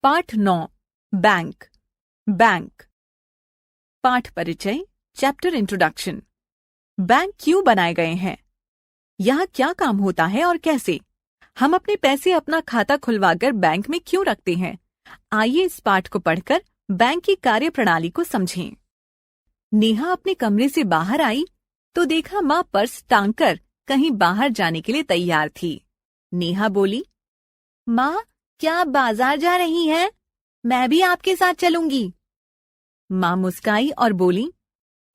पाठ 9 bank bank. पाठ परिचय चैप्टर इंट्रोडक्शन। बैंक क्यों बनाए गए हैं? यहाँ क्या काम होता है और कैसे? हम अपने पैसे अपना खाता खुलवाकर बैंक में क्यों रखते हैं? आइए इस पाठ को पढ़कर बैंक की कार्यप्रणाली को समझें। नेहा अपने कमरे से बाहर आई तो देखा माँ पर्स टांगकर कहीं बाहर जाने के लिए तैयार थी। नेहा बोली, माँ क्या आप बाजार जा रही हैं? मैं भी आपके साथ चलूंगी। माँ मुस्काई और बोली,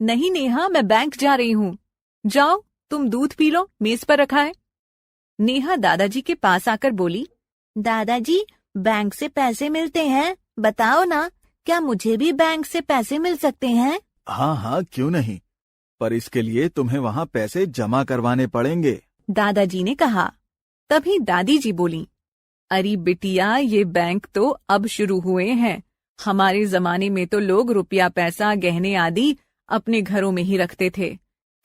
नहीं नेहा, मैं बैंक जा रही हूँ। जाओ तुम दूध पी लो, मेज पर रखा है। नेहा दादाजी के पास आकर बोली, दादाजी बैंक से पैसे मिलते हैं, बताओ ना, क्या मुझे भी बैंक से पैसे मिल सकते हैं? हाँ हाँ, क्यों नहीं, पर इसके लिए तुम्हें वहाँ पैसे जमा करवाने पड़ेंगे। दादाजी ने कहा। तभी दादी जी बोली, अरे बिटिया, ये बैंक तो अब शुरू हुए हैं। हमारे जमाने में तो लोग रुपया पैसा गहने आदि अपने घरों में ही रखते थे।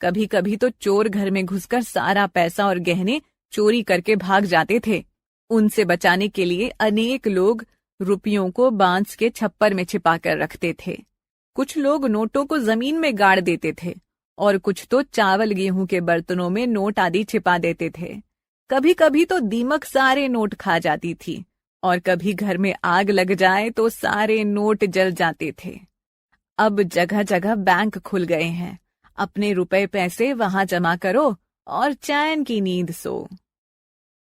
कभी कभी तो चोर घर में घुसकर सारा पैसा और गहने चोरी करके भाग जाते थे। उनसे बचाने के लिए अनेक लोग रुपयों को बांस के छप्पर में छिपा कर रखते थे। कुछ लोग नोटों को जमीन में गाड़ देते थे और कुछ तो चावल गेहूं के बर्तनों में नोट आदि छिपा देते थे। कभी कभी तो दीमक सारे नोट खा जाती थी और कभी घर में आग लग जाए तो सारे नोट जल जाते थे। अब जगह जगह बैंक खुल गए हैं। अपने रुपए पैसे वहां जमा करो और चैन की नींद सो।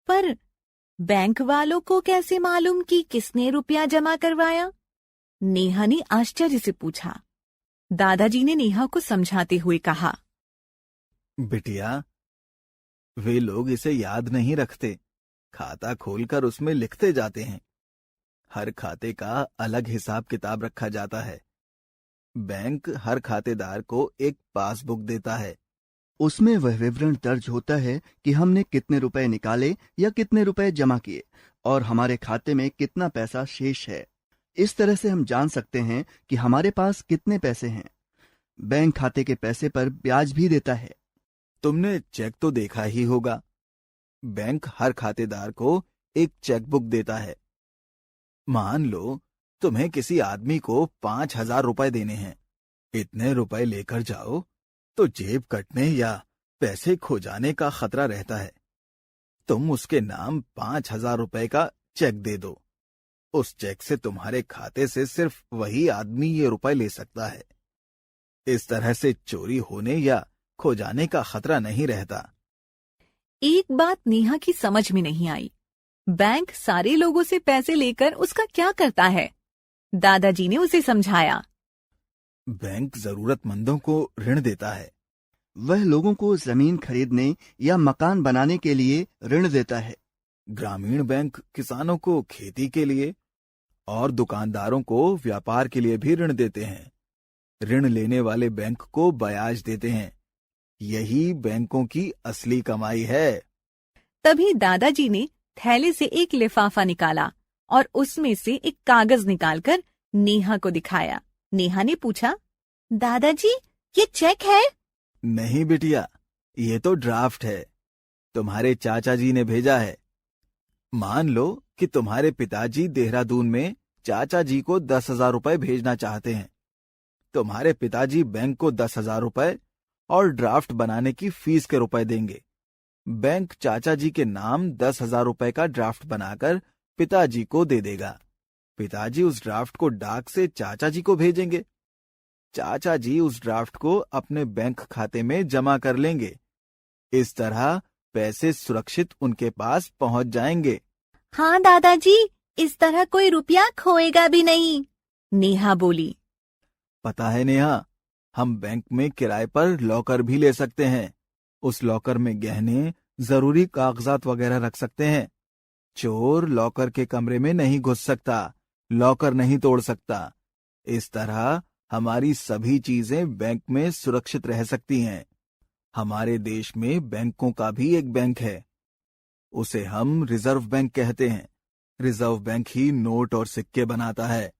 पर बैंक वालों को कैसे मालूम कि किसने रुपया जमा करवाया? नेहा ने आश्चर्य से पूछा। दादाजी ने नेहा को समझाते हुए कहा, बिटिया, वे लोग इसे याद नहीं रखते, खाता खोलकर उसमें लिखते जाते हैं। हर खाते का अलग हिसाब किताब रखा जाता है। बैंक हर खातेदार को एक पासबुक देता है। उसमें वह विवरण दर्ज होता है कि हमने कितने रुपए निकाले या कितने रुपए जमा किए और हमारे खाते में कितना पैसा शेष है। इस तरह से हम जान सकते हैं कि हमारे पास कितने पैसे हैं। बैंक खाते के पैसे पर ब्याज भी देता है। तुमने चेक तो देखा ही होगा। बैंक हर खातेदार को एक चेकबुक देता है। मान लो तुम्हें किसी आदमी को 5,000 रुपए देने हैं। इतने रुपए लेकर जाओ तो जेब कटने या पैसे खो जाने का खतरा रहता है। तुम उसके नाम 5,000 रुपए का चेक दे दो। उस चेक से तुम्हारे खाते से सिर्फ वही आदमी ये रुपए ले सकता है। इस तरह से चोरी होने या खो जाने का खतरा नहीं रहता। एक बात नेहा की समझ में नहीं आई। बैंक सारे लोगों से पैसे लेकर उसका क्या करता है? दादाजी ने उसे समझाया। बैंक जरूरतमंदों को ऋण देता है। वह लोगों को जमीन खरीदने या मकान बनाने के लिए ऋण देता है। ग्रामीण बैंक किसानों को खेती के लिए और दुकानदारों को व्यापार के लिए भी ऋण देते हैं। ऋण लेने वाले बैंक को ब्याज देते हैं। यही बैंकों की असली कमाई है। तभी दादाजी ने थैले से एक लिफाफा निकाला और उसमें से एक कागज निकालकर नेहा को दिखाया। नेहा ने पूछा, दादाजी ये चेक है? नहीं बिटिया, ये तो ड्राफ्ट है। तुम्हारे चाचा जी ने भेजा है। मान लो कि तुम्हारे पिताजी देहरादून में चाचा जी को 10,000 रुपए भेजना चाहते हैं। तुम्हारे पिताजी बैंक को 10,000 रुपए और ड्राफ्ट बनाने की फीस के रुपए देंगे। बैंक चाचा जी के नाम 10,000 रुपए का ड्राफ्ट बनाकर पिताजी को दे देगा। पिताजी उस ड्राफ्ट को डाक से चाचा जी को भेजेंगे। चाचा जी उस ड्राफ्ट को अपने बैंक खाते में जमा कर लेंगे। इस तरह पैसे सुरक्षित उनके पास पहुंच जाएंगे। हाँ दादाजी, इस तरह कोई रुपया खोएगा भी नहीं, नेहा बोली। पता है नेहा, हम बैंक में किराए पर लॉकर भी ले सकते हैं। उस लॉकर में गहने, जरूरी कागजात वगैरह रख सकते हैं। चोर लॉकर के कमरे में नहीं घुस सकता, लॉकर नहीं तोड़ सकता। इस तरह हमारी सभी चीजें बैंक में सुरक्षित रह सकती हैं। हमारे देश में बैंकों का भी एक बैंक है। उसे हम रिजर्व बैंक कहते हैं। रिजर्व बैंक ही नोट और सिक्के बनाता है।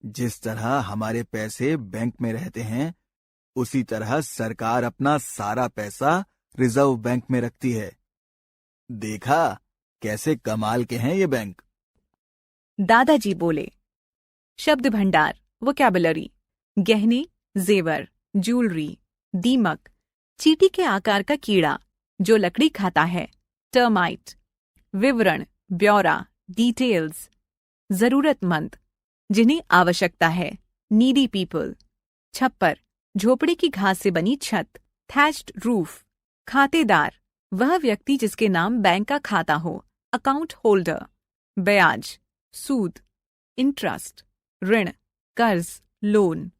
जिस तरह हमारे पैसे बैंक में रहते हैं, उसी तरह सरकार अपना सारा पैसा रिजर्व बैंक में रखती है। देखा कैसे कमाल के हैं ये बैंक। दादाजी बोले। शब्द भंडार वोकैबुलरी, गहने, जेवर, ज्वेलरी, दीमक, चींटी के आकार का कीड़ा जो लकड़ी खाता है, टर्माइट, विवरण, ब्यौरा, डिटेल्स, जरूरतमंद, जिन्हें आवश्यकता है, नीडी पीपल, छप्पर, झोपड़े की घास से बनी छत, थैच्ड रूफ, खातेदार, वह व्यक्ति जिसके नाम बैंक का खाता हो, अकाउंट होल्डर, ब्याज, सूद, इंटरेस्ट, ऋण, कर्ज, लोन,